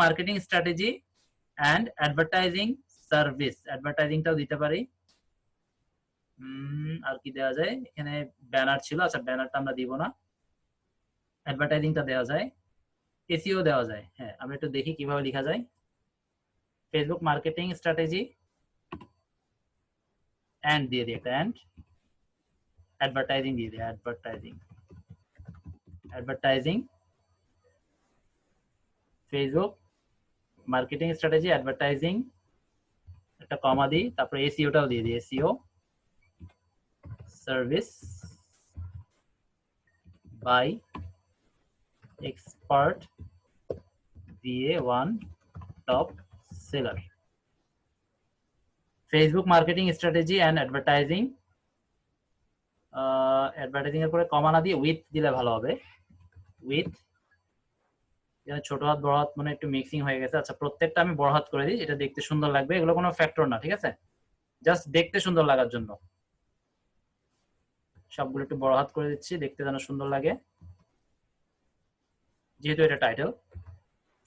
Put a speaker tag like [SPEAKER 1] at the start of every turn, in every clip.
[SPEAKER 1] Marketing strategy and advertising service, অ্যাডভার্টাইজিংটাও দিতে পারি। আর কি দেওয়া যায়, এখানে ব্যানার ছিল, আচ্ছা ব্যানারটা আমরা দিব না, অ্যাডভার্টাইজিংটা দেওয়া যায়, এসইও দেওয়া যায়। হ্যাঁ, আমরা একটু দেখি কিভাবে লেখা যায়। ফেসবুক মার্কেটিং স্ট্র্যাটেজি অ্যান্ড দিয়ে দিই একটা, অ্যান্ড অ্যাডভার্টাইজিং দিয়ে দিই, advertising Facebook marketing strategy advertising, একটা কমা দিই, তারপরে এসইওটাও দিয়ে দিই, SEO service by expert VA1 top seller. Facebook marketing strategy and advertising, advertising এর পরে কমা না দিয়ে উইথ দিলে ভালো হবে, উইথ, ছোট হাত বড় হাত মানে একটু মিক্সিং হয়ে গেছে। আচ্ছা প্রত্যেকটা আমি বড় হাত করে দিই, এটা দেখতে সুন্দর লাগবে, এগুলো কোনো ফ্যাক্টর না, ঠিক আছে, জাস্ট দেখতে সুন্দর লাগার জন্য সবগুলো একটু বড় হাত করে দিচ্ছি, দেখতে যেন সুন্দর লাগে, যেহেতু এটা title.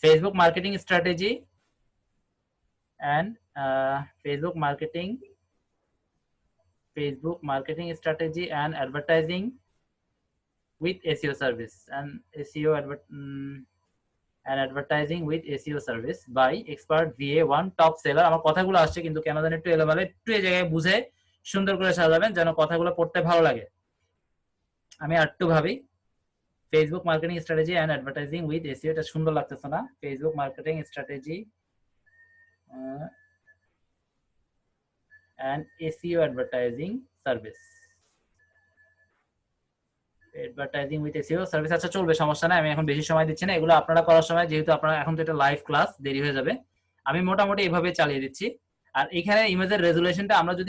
[SPEAKER 1] Facebook marketing strategy and Facebook marketing strategy and advertising with SEO service and advertising with SEO service by expert VA1 top seller। আমার কথাগুলো আসছে কিন্তু কেন জানি একটু এলোমেলো, একটু এই জায়গায় বুঝে সুন্দর করে সাজাবেন যেন কথাগুলো পড়তে ভালো লাগে। আমি আরেকটু ভাবি, Facebook marketing strategy and advertising with SEO, এটা সুন্দর লাগতেছে না, Facebook marketing strategy and SEO advertising service, advertising with SEO service. আচ্ছা চলবে, সমস্যা নাই, আমি এখন বেশি সময় দিচ্ছি না, এগুলো আপনারা করার সময়, যেহেতু আপনারা এখন তো এটা লাইভ ক্লাস, দেরি হয়ে যাবে, আমি মোটামুটি এইভাবে চালিয়ে দিচ্ছি। আর এখানে ইমেজের রেজুলেশনটা আমরা যদি